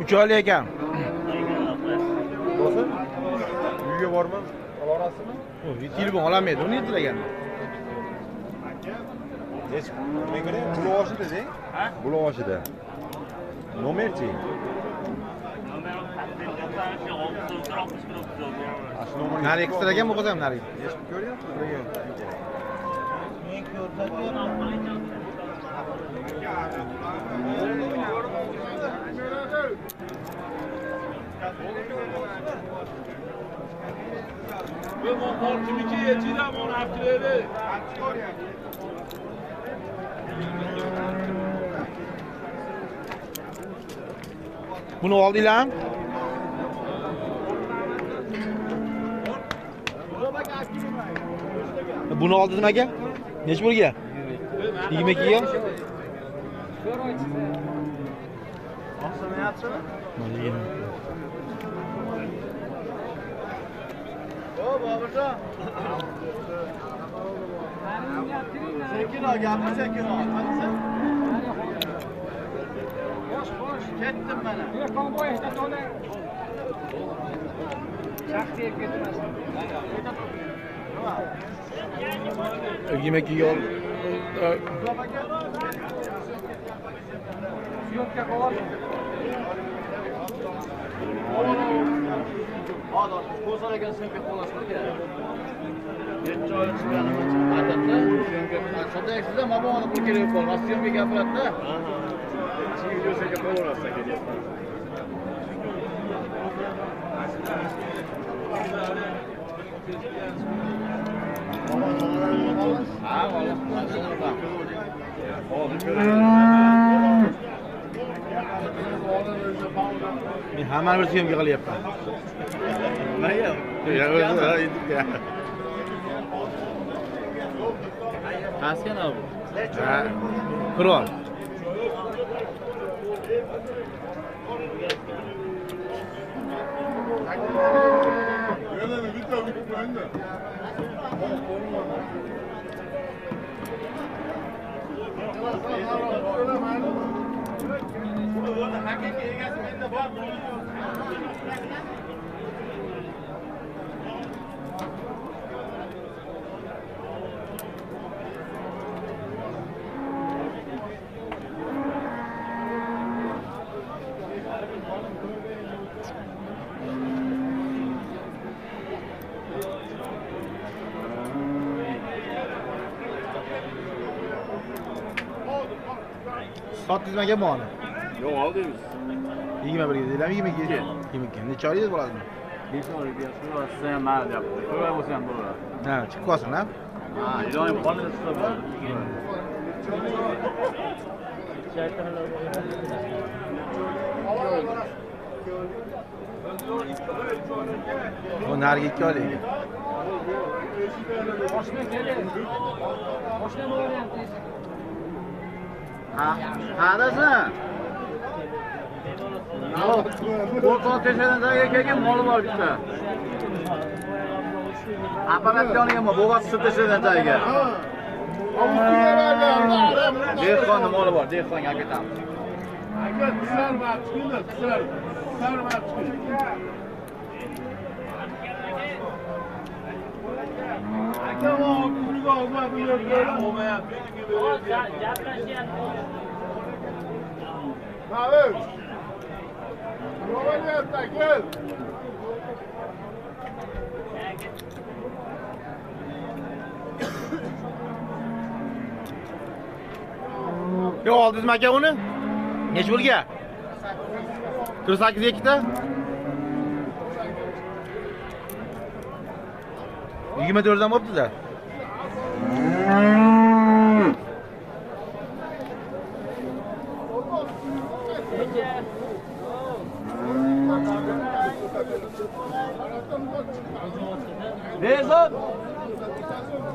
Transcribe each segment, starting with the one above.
Üç oyli ekan. Bo'lsin. Uyga borman, olasizmi? Telefon olamaydi, uni yetlagan. Hech men ko'ray, Bulovoshida-da. Ha? Bulovoshida. Nomerchi. Nari ekstragan o'qisam nari. Hech ko'ryapsizmi? Men ko'rsatdim. به ما پارچمی که یه چیزم اون هفتیره Buni oldinglarmi? Buni oldi nimaga? Nech pulga? 22 ga? Oqsamayapsizmi? Mana O Boburjon. Sekin ol, gapni sekin ol. Qanisa? Bosh. Ketdim mana. Konvoy ishlatolay. Shaxsiy ketmasın. 22 ga oldi. Syomka qo'yib. Hozir qo'zg'alagan syomka qo'yasizmi kerak? 7 oy chiqqanimcha odatda syomka so'daysizda maboni pul kerak bo'lmas. Syomka gapiradi-da. Videoga qo'yarsa kerak. Ha, olasizmi? Men hammani bir syomka qilyapman. Nimaga? Qaskan bu? Ha. Qurol. Haqiqiy egasi menda bor. Sotdingizmi aka buni? Yo'q, oldingiz. 21 ga deylarmi? 22 ga? 22. Necha oylik bo'ladimi? 5 oy bersa, siz ham mana deyapti. Ko'ra bo'lsa ham bo'ladi. Ha, chiqib qolsin, ha? Ha, iloyim qonida chiqsa bo'ladi. Bu nariga 2 oylik. Qadasa. Qo'rqoq teshadan joyga kelgan moli bor bitta. Apparatga bo'g'ot teshadan joyga. Dehqonni moli bor, dehqonga ketamiz. Aka qisar va chiqdi, qisar va chiqdi. Aka o pulga olmab bu yerga olmayapti. Ma'lum. Ro'yapti aka. Yo, oldingizmi aka uni? Nech pulga? 48 ga ikkita? 24 dan bo'pti-da.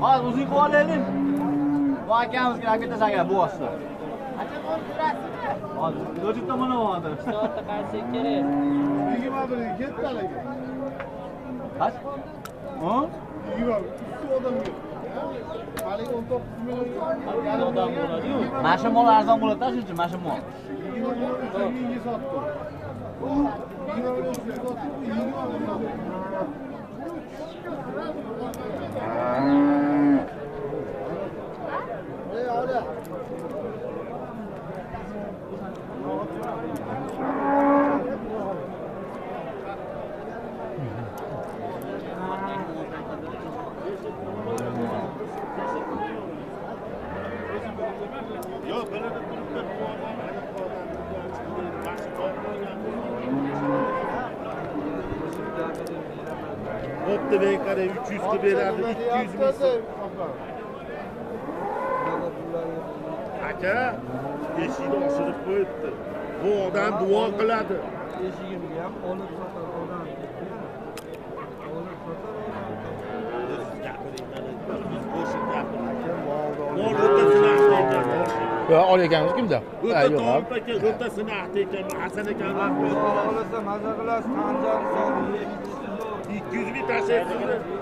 Hozir uzun qilib olaylik. Bu akamizga akata aka bu vosita. Hozir o'zi tomon oladi. Soatda qaysi kerak? 21 ketdi hali. Kaç? Ha? 20 odam yo'q. Hali 19 million Odam bo'ladi-yu. Mana mol arzon bo'ladi-da, shuning uchun mana mol. 20 million sotdi. 20 million sotdi. 20 million. Ola. Bo'pti men qarang 300 ga beradi, 200 ming so'm. Aka, eshikni ochirib qo'yibdi. Bu odam duo qiladi. Eshigimga ham olib sotar odam. Olib sotar Mol o'rtasini ahlaykan. Yo'q, olayotganmiz kimda? O'ta Yo'q. Tolib aka o'rtasini ahlaykan. Hasan akamlar olsa maza qilasiz, qanjani solib 200 ming tashlaysiz.